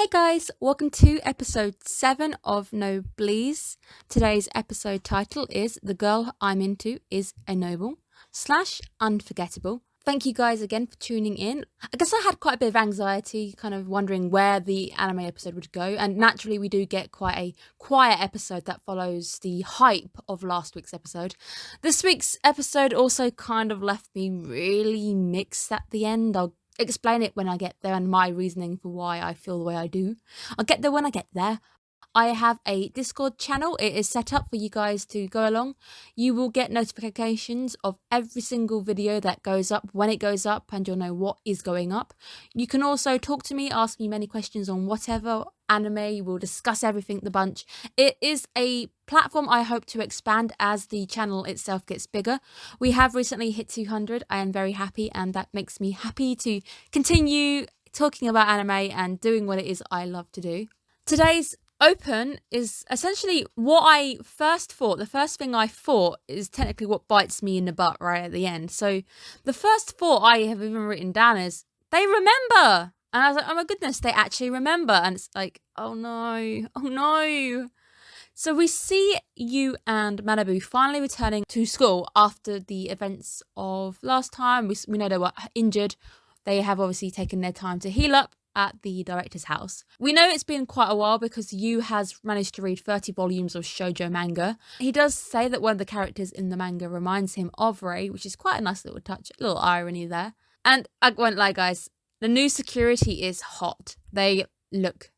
Hey guys, welcome to episode 7 of Noblesse. Today's episode title is The Girl I'm Into is a Noble / Unforgettable. Thank you guys again for tuning in. I guess I had quite a bit of anxiety, kind of wondering where the anime episode would go, and naturally we do get quite a quiet episode that follows the hype of last week's episode. This week's episode also kind of left me really mixed at the end. I'll explain it when I get there and my reasoning for why I feel the way I do. I'll get there when I get there. I have a Discord channel. It is set up for you guys to go along. You will get notifications of every single video that goes up when it goes up, and you'll know what is going up. You can also talk to me, ask me many questions on whatever anime. We'll discuss everything the bunch. It is a platform I hope to expand as the channel itself gets bigger. We have recently hit 200. I am very happy, and that makes me happy to continue talking about anime and doing what it is I love to do. Today's open is essentially what I first thought. The first thing I thought is technically what bites me in the butt right at the end. So the first thought I have even written down is, they remember. And I was like, oh my goodness, they actually remember. And it's like, oh no. So we see Yu and Manabu finally returning to school after the events of last time. We know they were injured. They have obviously taken their time to heal up at the director's house. We know it's been quite a while because Yu has managed to read 30 volumes of shoujo manga. He does say that one of the characters in the manga reminds him of Rei, which is quite a nice little touch, a little irony there. And I won't lie guys, the new security is hot. They look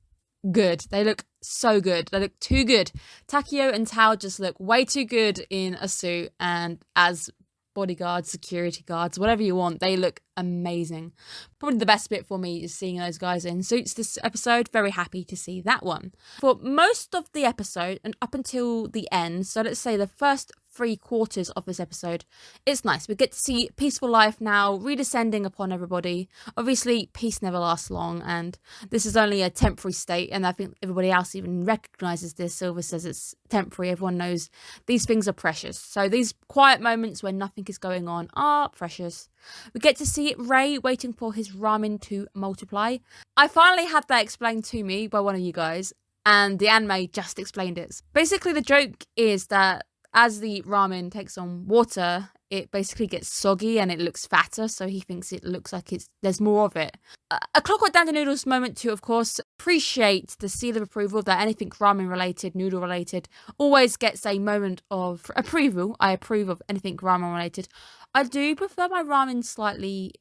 good. They look so good. They look too good. Takeo and Tao just look way too good in a suit, and as bodyguards, security guards, whatever you want, they look amazing. Probably the best bit for me is seeing those guys in suits this episode. Very happy to see that one. For most of the episode and up until the end, so let's say the first 3/4 of this episode, it's nice. We get to see peaceful life now redescending upon everybody. Obviously, peace never lasts long, and this is only a temporary state, and I think everybody else even recognises this. Silver says it's temporary. Everyone knows these things are precious. So these quiet moments when nothing is going on are precious. We get to see Rei waiting for his ramen to multiply. I finally had that explained to me by one of you guys, and the anime just explained it. Basically, the joke is that as the ramen takes on water, it basically gets soggy and it looks fatter, so he thinks it looks like there's more of it. A Clockwork down to Noodles moment to, of course, appreciate the seal of approval that anything ramen related, noodle related, always gets a moment of approval. I approve of anything ramen related. I do prefer my ramen slightly,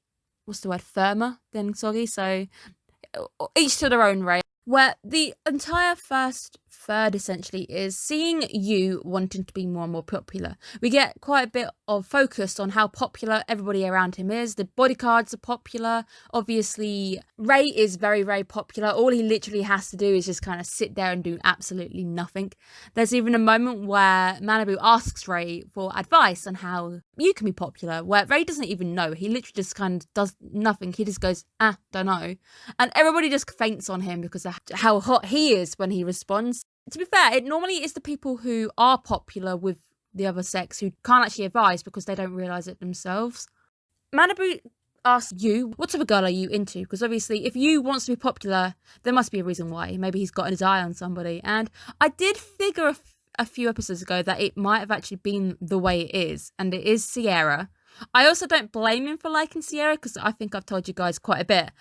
firmer than soggy, so each to their own, right? Where the entire first third essentially is seeing Yu wanting to be more and more popular. We get quite a bit of focus on how popular everybody around him is. The bodyguards are popular. Obviously, Rei is very, very popular. All he literally has to do is just kind of sit there and do absolutely nothing. There's even a moment where Manabu asks Rei for advice on how you can be popular, where Rei doesn't even know. He literally just kind of does nothing. He just goes, don't know. And everybody just faints on him because of how hot he is when he responds. To be fair, it normally is the people who are popular with the other sex who can't actually advise because they don't realise it themselves. Manabu asks Yu, what type of girl are you into? Because obviously, if Yu wants to be popular, there must be a reason why. Maybe he's got his eye on somebody. And I did figure a few episodes ago that it might have actually been the way it is. And it is Sierra. I also don't blame him for liking Sierra because I think I've told you guys quite a bit.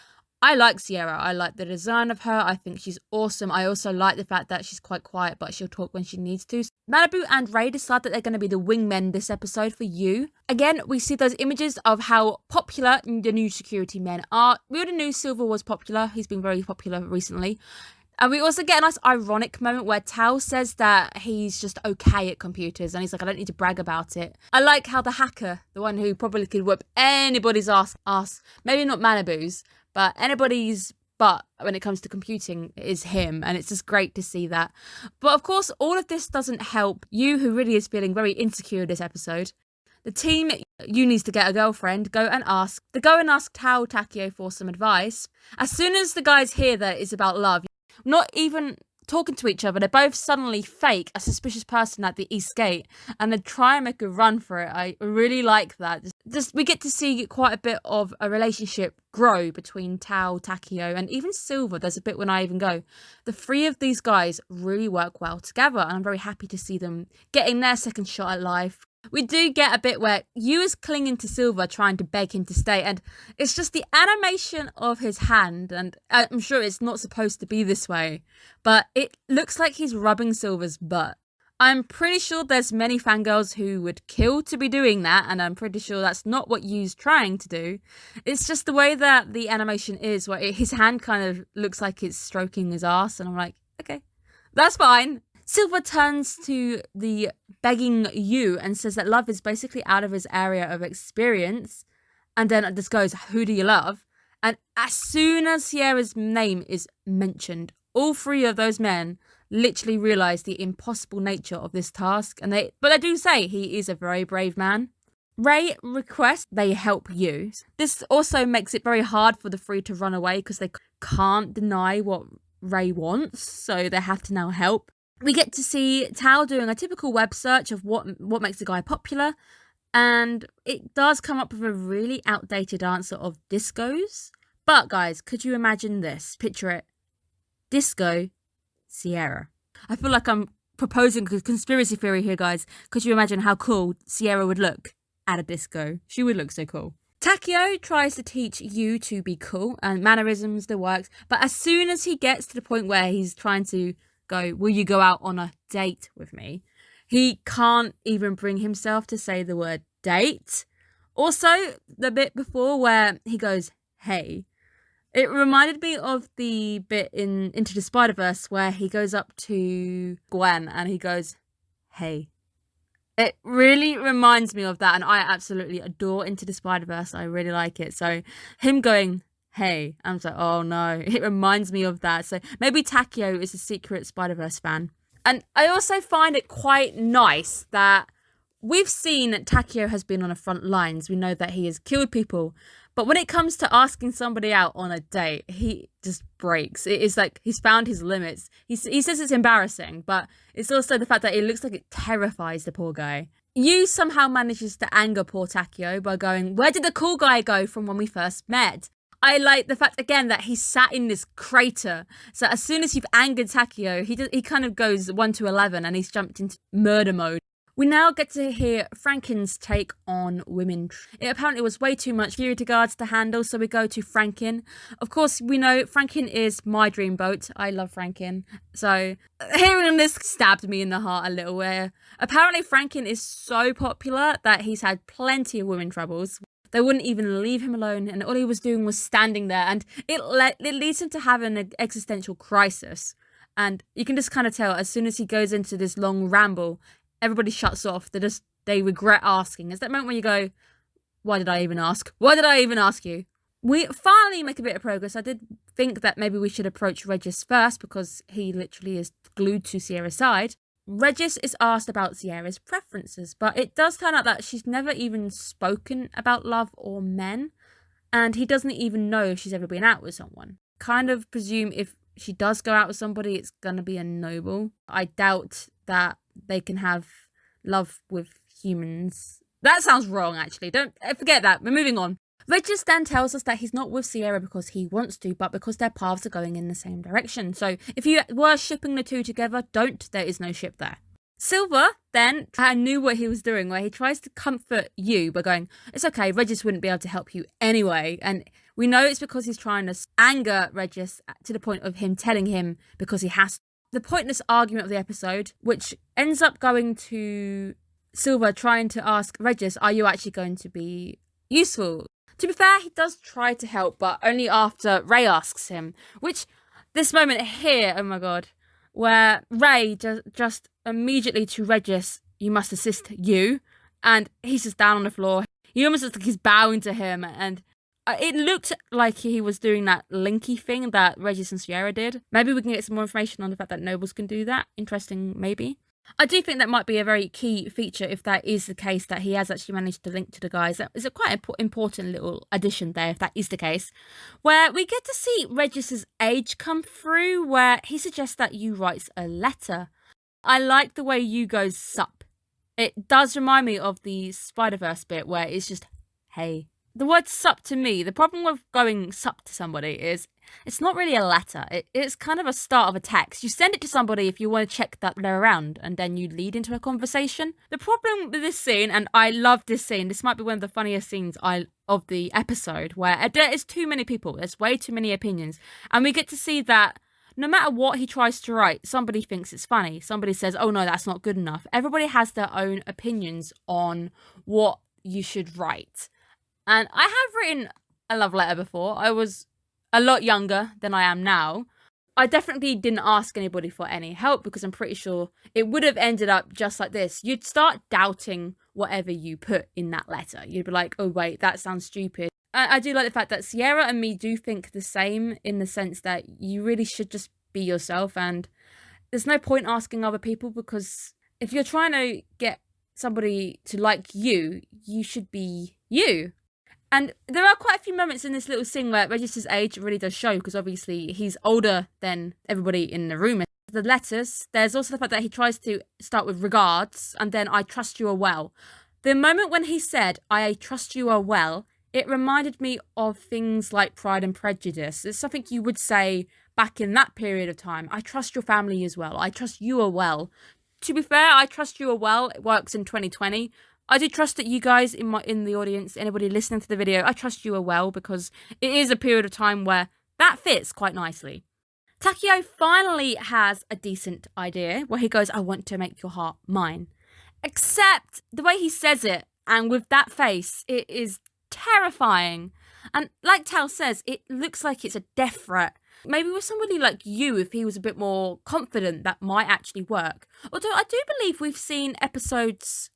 I like Sierra. I like the design of her. I think she's awesome. I also like the fact that she's quite quiet, but she'll talk when she needs to. Manabu and Rei decide that they're going to be the wingmen this episode for Yu. Again, we see those images of how popular the new security men are. We already knew Silver was popular. He's been very popular recently. And we also get a nice ironic moment where Tao says that he's just okay at computers. And he's like, I don't need to brag about it. I like how the hacker, the one who probably could whip anybody's ass, maybe not Manabu's, but anybody's butt when it comes to computing is him. And it's just great to see that. But of course, all of this doesn't help Yu, who really is feeling very insecure this episode. The team, Yu needs to get a girlfriend, go and ask Tao Takeo for some advice. As soon as the guys hear that it's about love, not even talking to each other. They both suddenly fake a suspicious person at the East Gate and then try and make a run for it. I really like that. Just we get to see quite a bit of a relationship grow between Tao, Takio, and even Silver. There's a bit when I even go. The three of these guys really work well together, and I'm very happy to see them getting their second shot at life. We do get a bit where Yu is clinging to Silver, trying to beg him to stay, and it's just the animation of his hand, and I'm sure it's not supposed to be this way, but it looks like he's rubbing Silver's butt. I'm pretty sure there's many fangirls who would kill to be doing that, and I'm pretty sure that's not what Yu's trying to do. It's just the way that the animation is, where his hand kind of looks like it's stroking his ass, and I'm like, okay, that's fine. Silver turns to the begging Yu and says that love is basically out of his area of experience. And then it just goes, who do you love? And as soon as Sierra's name is mentioned, all three of those men literally realize the impossible nature of this task. But they do say he is a very brave man. Ray requests they help Yu. This also makes it very hard for the three to run away because they can't deny what Ray wants. So they have to now help. We get to see Tao doing a typical web search of what makes a guy popular, and it does come up with a really outdated answer of discos. But guys, could you imagine this? Picture it. Disco Sierra. I feel like I'm proposing a conspiracy theory here, guys. Could you imagine how cool Sierra would look at a disco? She would look so cool. Takio tries to teach Yu to be cool and mannerisms, the works, but as soon as he gets to the point where he's trying to go, will you go out on a date with me? He can't even bring himself to say the word date. Also, the bit before where he goes, hey, it reminded me of the bit in Into the Spiderverse where he goes up to Gwen and he goes, hey. It really reminds me of that, and I absolutely adore Into the Spiderverse. I really like it. So him going, hey, I'm like, oh no, it reminds me of that. So maybe Takio is a secret Spider-Verse fan. And I also find it quite nice that we've seen Takio has been on the front lines. We know that he has killed people. But when it comes to asking somebody out on a date, he just breaks. It is like he's found his limits. He says it's embarrassing, but it's also the fact that it looks like it terrifies the poor guy. Yu somehow manages to anger poor Takio by going, where did the cool guy go from when we first met? I like the fact, again, that he sat in this crater. So as soon as you've angered Takio, he kind of goes 1 to 11 and he's jumped into murder mode. We now get to hear Franken's take on women. It apparently was way too much security guards to handle, so we go to Franken. Of course, we know Franken is my dreamboat. I love Franken. So hearing this stabbed me in the heart a little, where apparently Franken is so popular that he's had plenty of women troubles. They wouldn't even leave him alone, and all he was doing was standing there, and it leads him to have an existential crisis. And you can just kind of tell as soon as he goes into this long ramble, everybody shuts off. They regret asking. It's that moment when you go, why did I even ask? Why did I even ask you? We finally make a bit of progress. I did think that maybe we should approach Regis first because he literally is glued to Sierra's side. Regis is asked about Sierra's preferences, but it does turn out that she's never even spoken about love or men, and he doesn't even know if she's ever been out with someone. Kind of presume if she does go out with somebody, it's going to be a noble. I doubt that they can have love with humans. That sounds wrong, actually. Don't forget that. We're moving on. Regis then tells us that he's not with Sierra because he wants to, but because their paths are going in the same direction. So if you were shipping the two together, don't. There is no ship there. Silver then knew what he was doing, where he tries to comfort Yu by going, it's okay, Regis wouldn't be able to help you anyway. And we know it's because he's trying to anger Regis to the point of him telling him because he has to. The pointless argument of the episode, which ends up going to Silver trying to ask Regis, are you actually going to be useful? To be fair, he does try to help, but only after Ray asks him. Which, this moment here, oh my god, where Ray just immediately to Regis, you must assist you, and he's just down on the floor. He almost looks like he's bowing to him, and it looked like he was doing that linky thing that Regis and Sierra did. Maybe we can get some more information on the fact that nobles can do that. Interesting, maybe. I do think that might be a very key feature if that is the case, that he has actually managed to link to the guys. That is a quite important little addition there, if that is the case, where we get to see Regis's age come through, where he suggests that Yu writes a letter. I like the way Yu goes sup. It does remind me of the spiderverse bit where it's just, hey. The word sup to me, the problem with going sup to somebody is it's not really a letter. It's kind of a start of a text. You send it to somebody if you want to check that they're around, and then you lead into a conversation. The problem with this scene, and I love this scene, this might be one of the funniest scenes of the episode, where there is too many people, there's way too many opinions, and we get to see that no matter what he tries to write, somebody thinks it's funny. Somebody says, oh no, that's not good enough. Everybody has their own opinions on what you should write. And I have written a love letter before. I was a lot younger than I am now. I definitely didn't ask anybody for any help because I'm pretty sure it would have ended up just like this. You'd start doubting whatever you put in that letter. You'd be like, oh wait, that sounds stupid. I do like the fact that Sierra and me do think the same, in the sense that you really should just be yourself, and there's no point asking other people, because if you're trying to get somebody to like you, you should be you. And there are quite a few moments in this little scene where Regis's age really does show, because obviously he's older than everybody in the room. The letters, there's also the fact that he tries to start with regards and then I trust you are well. The moment when he said, I trust you are well, it reminded me of things like Pride and Prejudice. It's something you would say back in that period of time. I trust your family as well. I trust you are well. To be fair, I trust you are well. It works in 2020. I do trust that you guys in the audience, anybody listening to the video, I trust you are well, because it is a period of time where that fits quite nicely. Takeo finally has a decent idea where he goes, I want to make your heart mine. Except the way he says it, and with that face, it is terrifying. And like Tal says, it looks like it's a death threat. Maybe with somebody like you, if he was a bit more confident, that might actually work. Although I do believe we've seen episodes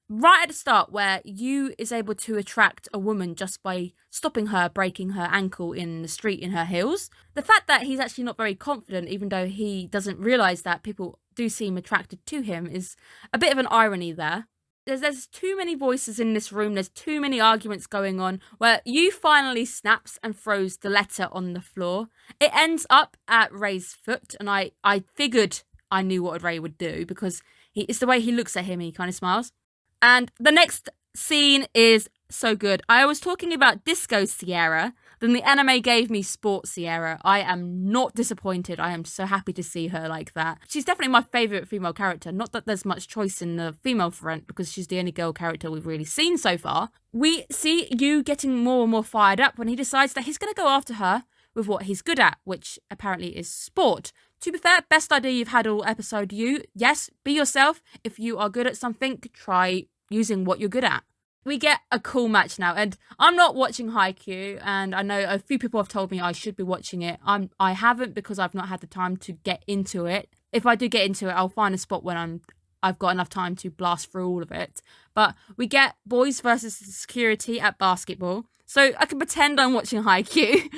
right at the start where Yu is able to attract a woman just by stopping her, breaking her ankle in the street in her heels. The fact that he's actually not very confident, even though he doesn't realise that people do seem attracted to him, is a bit of an irony there. There's too many voices in this room, there's too many arguments going on, where Yu finally snaps and throws the letter on the floor. It ends up at Ray's foot, and I figured I knew what Ray would do, because it's the way he looks at him, he kind of smiles. And the next scene is so good. I was talking about Disco Sierra, then the anime gave me Sport Sierra. I am not disappointed. I am so happy to see her like that. She's definitely my favourite female character. Not that there's much choice in the female front, because she's the only girl character we've really seen so far. We see Yu getting more and more fired up when he decides that he's going to go after her with what he's good at, which apparently is sport. To be fair, best idea you've had all episode, Yu. Yes, be yourself. If you are good at something, try using what you're good at. We get a cool match now, and I'm not watching Haikyuu, and I know a few people have told me I should be watching it. I haven't, because I've not had the time to get into it. If I do get into it, I'll find a spot when I've got enough time to blast through all of it. But we get boys versus security at basketball, so I can pretend I'm watching Haikyuu.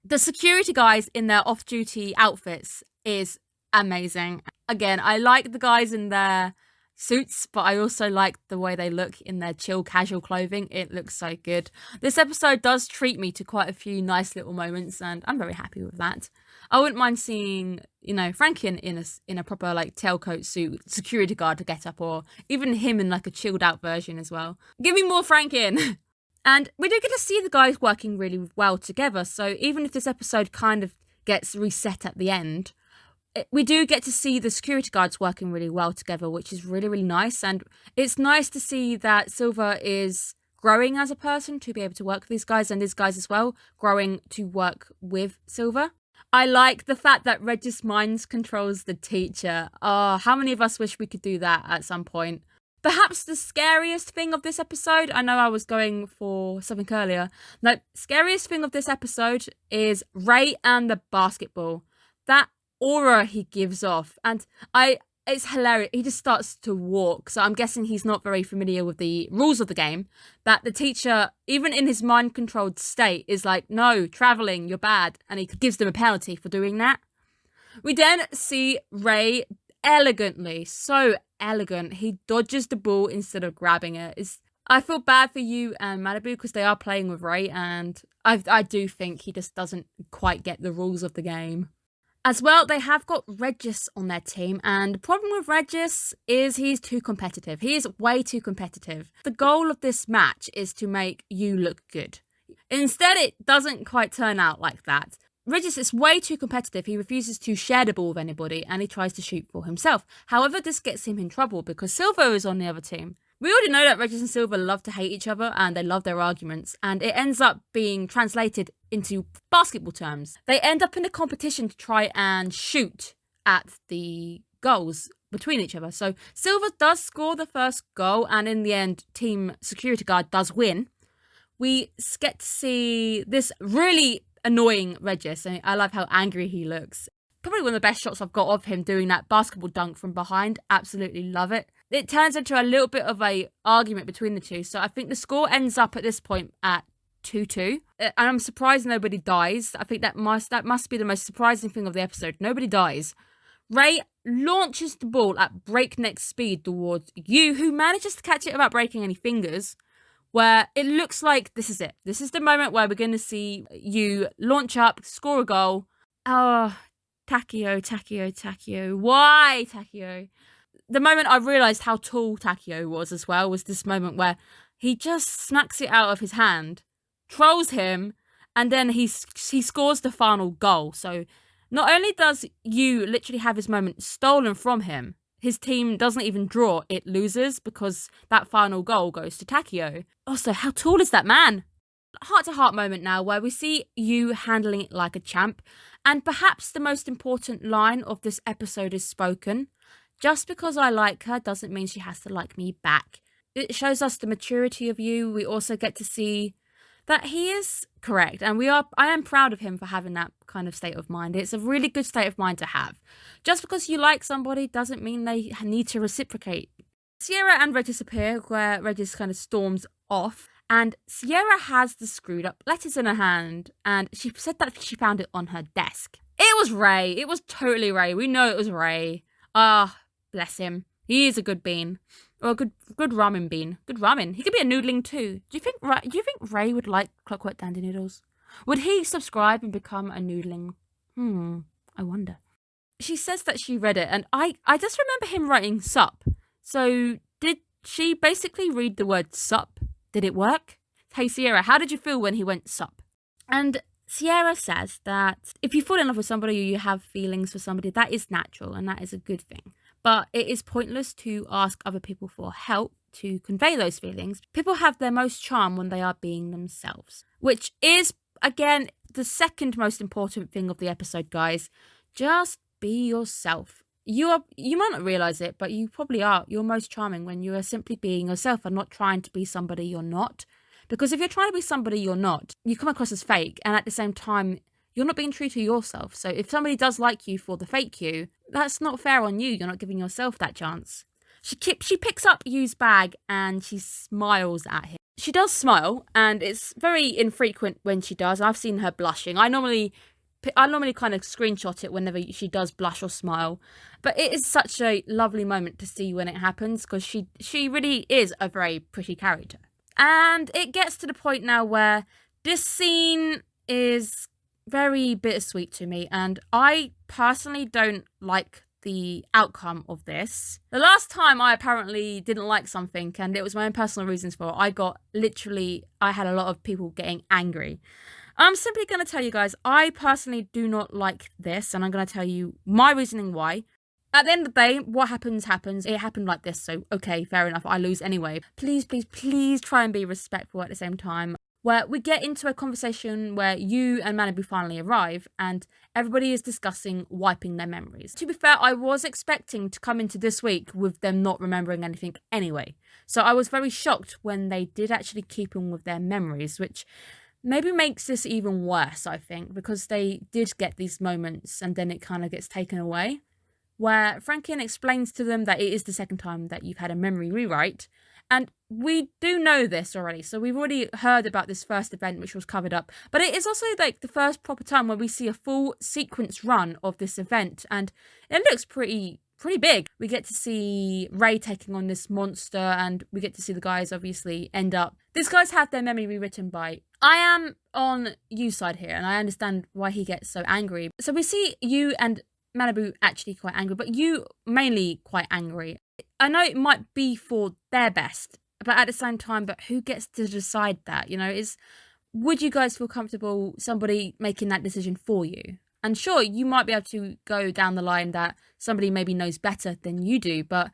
The security guys in their off-duty outfits is amazing. Again, I like the guys in their suits, but I also like the way they look in their chill casual clothing. It looks so good. This episode does treat me to quite a few nice little moments, and I'm very happy with that. I wouldn't mind seeing, Franken in a proper like tailcoat suit, security guard to get up, or even him in like a chilled out version as well. Give me more Franken. And we do get to see the guys working really well together. So even if this episode kind of gets reset at the end, we do get to see the security guards working really well together, which is really, really nice. And it's nice to see that Silver is growing as a person to be able to work with these guys, and these guys as well growing to work with Silver. I like the fact that Regis mind controls the teacher. Oh, how many of us wish we could do that at some point? Perhaps the scariest thing of this episode, I know I was going for something earlier. No, scariest thing of this episode is Ray and the basketball. That aura he gives off, and it's hilarious. He just starts to walk, so I'm guessing he's not very familiar with the rules of the game, that the teacher, even in his mind-controlled state, is like, no, travelling, you're bad, and he gives them a penalty for doing that. We then see Ray elegantly, so elegant. He dodges the ball instead of grabbing it. I feel bad for you and Malibu because they are playing with Ray, and I do think he just doesn't quite get the rules of the game. As well, they have got Regis on their team, and the problem with Regis is he's too competitive. He is way too competitive. The goal of this match is to make you look good. Instead, it doesn't quite turn out like that. Regis is way too competitive. He refuses to share the ball with anybody, and he tries to shoot for himself. However, this gets him in trouble because Silver is on the other team. We already know that Regis and Silver love to hate each other and they love their arguments, and it ends up being translated into basketball terms. They end up in a competition to try and shoot at the goals between each other. So Silver does score the first goal, and in the end, Team Security Guard does win. We get to see this really annoying Regis. I love how angry he looks. Probably one of the best shots I've got of him doing that basketball dunk from behind. Absolutely love it. It turns into a little bit of a argument between the two. So I think the score ends up at this point at 2-2. And I'm surprised nobody dies. I think that must be the most surprising thing of the episode. Nobody dies. Ray launches the ball at breakneck speed towards Yu, who manages to catch it without breaking any fingers. Where it looks like this is it. This is the moment where we're going to see Yu launch up, score a goal. Oh, Takeo. Why, Takeo? The moment I realised how tall Takeo was as well was this moment where he just snacks it out of his hand, trolls him, and then he scores the final goal. So not only does Yu literally have his moment stolen from him, his team doesn't even draw, it loses because that final goal goes to Takeo. Also, how tall is that man? Heart-to-heart moment now where we see Yu handling it like a champ, and perhaps the most important line of this episode is spoken. Just because I like her doesn't mean she has to like me back. It shows us the maturity of Yu. We also get to see that he is correct, and I am proud of him for having that kind of state of mind. It's a really good state of mind to have. Just because you like somebody doesn't mean they need to reciprocate. Sierra and Regis appear, where Regis kind of storms off, and Sierra has the screwed up letters in her hand, and she said that she found it on her desk. It was Ray. It was totally Ray. We know it was Ray. Bless him. He is a good bean. Or a good ramen bean. Good ramen. He could be a noodling too. Do you think Ray would like Clockwork Dandy Noodles? Would he subscribe and become a noodling? I wonder. She says that she read it, and I just remember him writing sup. So did she basically read the word sup? Did it work? Hey Sierra, how did you feel when he went sup? And Sierra says that if you fall in love with somebody or you have feelings for somebody, that is natural and that is a good thing. But it is pointless to ask other people for help to convey those feelings. People have their most charm when they are being themselves, which is, again, the second most important thing of the episode, guys. Just be yourself. You might not realize it, but you probably are. You're most charming when you are simply being yourself and not trying to be somebody you're not. Because if you're trying to be somebody you're not, you come across as fake, and at the same time, you're not being true to yourself. So if somebody does like you for the fake you, that's not fair on you. You're not giving yourself that chance. She picks up Yu's bag and she smiles at him. She does smile, and it's very infrequent when she does. I've seen her blushing. I normally kind of screenshot it whenever she does blush or smile. But it is such a lovely moment to see when it happens, because she really is a very pretty character. And it gets to the point now where this scene is very bittersweet to me, and I personally don't like the outcome of this. The last time I apparently didn't like something, and it was my own personal reasons for it, I had a lot of people getting angry. I'm simply going to tell you guys, I personally do not like this, and I'm going to tell you my reasoning why. At the end of the day, what happens. It happened like this, so okay, fair enough, I lose anyway. Please try and be respectful at the same time. Where we get into a conversation where Yu and Malibu finally arrive, and everybody is discussing wiping their memories. To be fair, I was expecting to come into this week with them not remembering anything anyway. So I was very shocked when they did actually keep on with their memories, which maybe makes this even worse, I think, because they did get these moments and then it kind of gets taken away. Where Franklin explains to them that it is the second time that you've had a memory rewrite. And we do know this already, so we've already heard about this first event which was covered up. But it is also like the first proper time where we see a full sequence run of this event, and it looks pretty pretty big. We get to see Ray taking on this monster, and we get to see the guys obviously end up. These guys have their memory rewritten by. I am on Yu's side here, and I understand why he gets so angry. So we see Yu and Malibu actually quite angry, but Yu mainly quite angry. I know it might be for their best, but at the same time, but who gets to decide that? Would you guys feel comfortable somebody making that decision for you? And sure, you might be able to go down the line that somebody maybe knows better than you do, but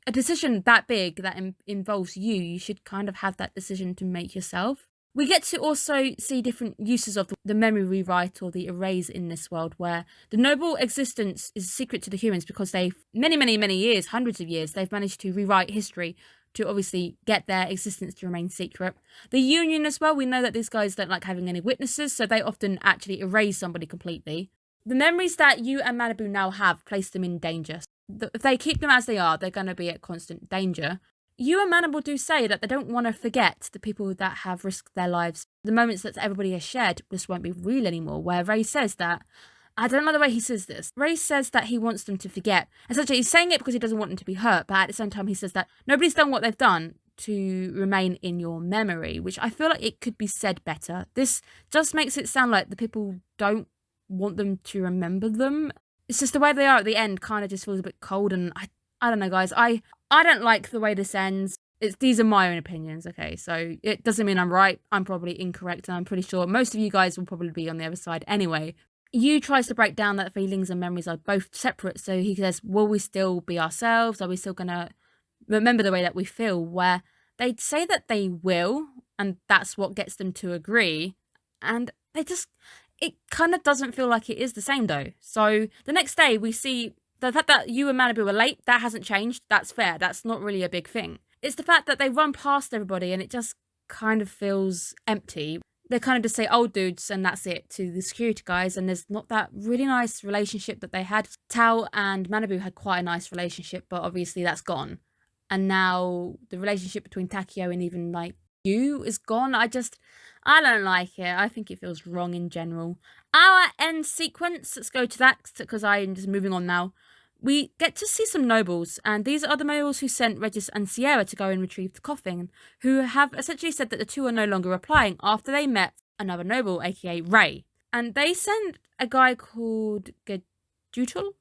a decision that big that involves you should kind of have that decision to make yourself. We get to also see different uses of the memory rewrite or the erase in this world, where the noble existence is a secret to the humans because they've, many years, hundreds of years, they've managed to rewrite history to obviously get their existence to remain secret. The Union as well, we know that these guys don't like having any witnesses, so they often actually erase somebody completely. The memories that Yu and Malibu now have place them in danger. If they keep them as they are, they're going to be at constant danger. Yu and Malibu do say that they don't want to forget the people that have risked their lives. The moments that everybody has shared just won't be real anymore, where Ray says that, I don't know the way he says this. Ray says that he wants them to forget. Essentially, he's saying it because he doesn't want them to be hurt, but at the same time, he says that nobody's done what they've done to remain in your memory, which I feel like it could be said better. This just makes it sound like the people don't want them to remember them. It's just the way they are at the end kind of just feels a bit cold, and I don't know, guys. I don't like the way this ends. These are my own opinions, okay? So it doesn't mean I'm right. I'm probably incorrect, and I'm pretty sure most of you guys will probably be on the other side anyway. Yu tries to break down that feelings and memories are both separate. So he says, will we still be ourselves? Are we still going to remember the way that we feel? Where they say that they will, and that's what gets them to agree. And it kind of doesn't feel like it is the same though. So the next day we see the fact that Yu and Malibu are late, that hasn't changed. That's fair. That's not really a big thing. It's the fact that they run past everybody and it just kind of feels empty. They kind of just say old dudes and that's it to the security guys, and there's not that really nice relationship that they had. Tao and Malibu had quite a nice relationship, but obviously that's gone. And now the relationship between Takeo and even like Yu is gone. I don't like it. I think it feels wrong in general. Our end sequence, let's go to that because I'm just moving on now. We get to see some nobles, and these are the nobles who sent Regis and Sierra to go and retrieve the coffin, who have essentially said that the two are no longer replying after they met another noble, aka Ray. And they send a guy called Gajutal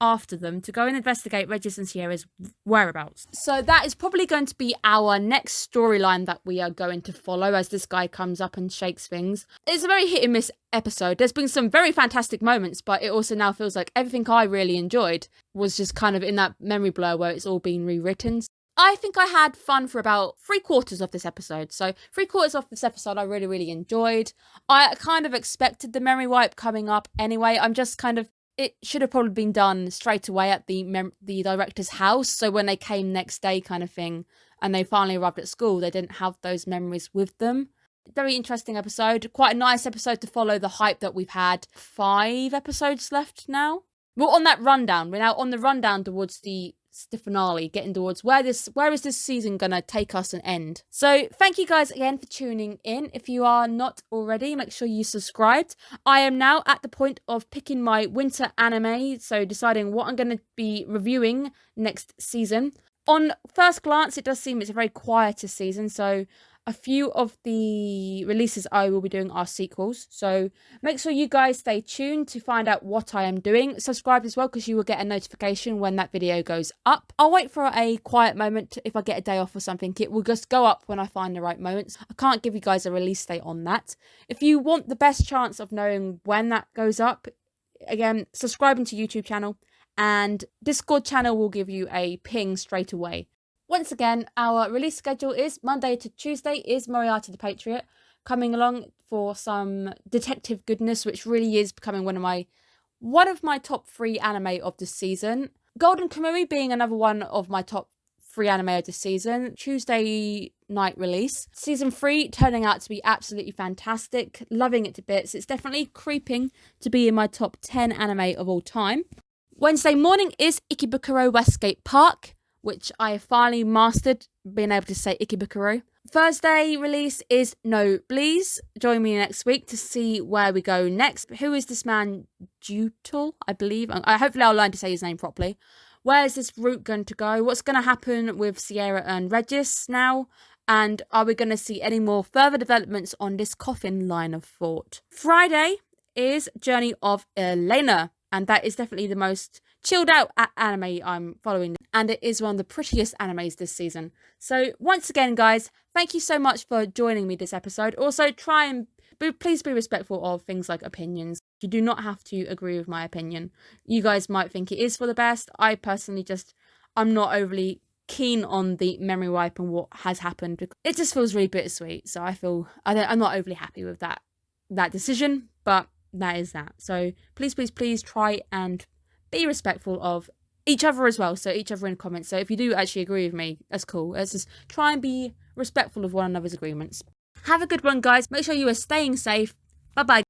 after them to go and investigate Regis and Sierra's whereabouts. So that is probably going to be our next storyline that we are going to follow as this guy comes up and shakes things. It's a very hit and miss episode. There's been some very fantastic moments, but it also now feels like everything I really enjoyed was just kind of in that memory blur where it's all been rewritten. I think I had fun for about 3/4 of this episode. So 3/4 of this episode I really, really enjoyed. I kind of expected the memory wipe coming up anyway. I'm just kind of, it should have probably been done straight away at the director's house. So when they came next day kind of thing, and they finally arrived at school, they didn't have those memories with them. Very interesting episode. Quite a nice episode to follow the hype that we've had. 5 episodes left now. We're on that rundown. We're now on the rundown towards the finale, getting towards where is this season gonna take us and end. So thank you guys again for tuning in. If you are not already, make sure you subscribed. I am now at the point of picking my winter anime, so deciding what I'm going to be reviewing next season. On first glance, it does seem it's a very quieter season, so a few of the releases I will be doing are sequels. So make sure you guys stay tuned to find out what I am doing. Subscribe as well because you will get a notification when that video goes up. I'll wait for a quiet moment. If I get a day off or something, it will just go up when I find the right moments. I can't give you guys a release date on that. If you want the best chance of knowing when that goes up, again, subscribing to YouTube channel, and Discord channel will give you a ping straight away. Once again, our release schedule is Monday to Tuesday is Moriarty the Patriot, coming along for some detective goodness, which really is becoming one of my top 3 anime of the season. Golden Kamuy being another one of my top 3 anime of the season. Tuesday night release. Season 3 turning out to be absolutely fantastic. Loving it to bits. It's definitely creeping to be in my top 10 anime of all time. Wednesday morning is Ikebukuro Westgate Park, which I have finally mastered, being able to say Ikebukuro. Thursday release is Noblesse. Join me next week to see where we go next. Who is this man? Jutal, I believe. Hopefully I'll learn to say his name properly. Where is this route going to go? What's going to happen with Sierra and Regis now? And are we going to see any more further developments on this coffin line of thought? Friday is Journey of Elena. And that is definitely the most chilled out anime I'm following. And it is one of the prettiest animes this season. So once again, guys, thank you so much for joining me this episode. Also, please be respectful of things like opinions. You do not have to agree with my opinion. You guys might think it is for the best. I personally I'm not overly keen on the memory wipe and what has happened. It just feels really bittersweet. So I'm not overly happy with that decision, but that is that. So please try and be respectful of each other as well. So each other in comments. So if you do actually agree with me, that's cool. Let's just try and be respectful of one another's agreements. Have a good one, guys. Make sure you are staying safe. Bye bye.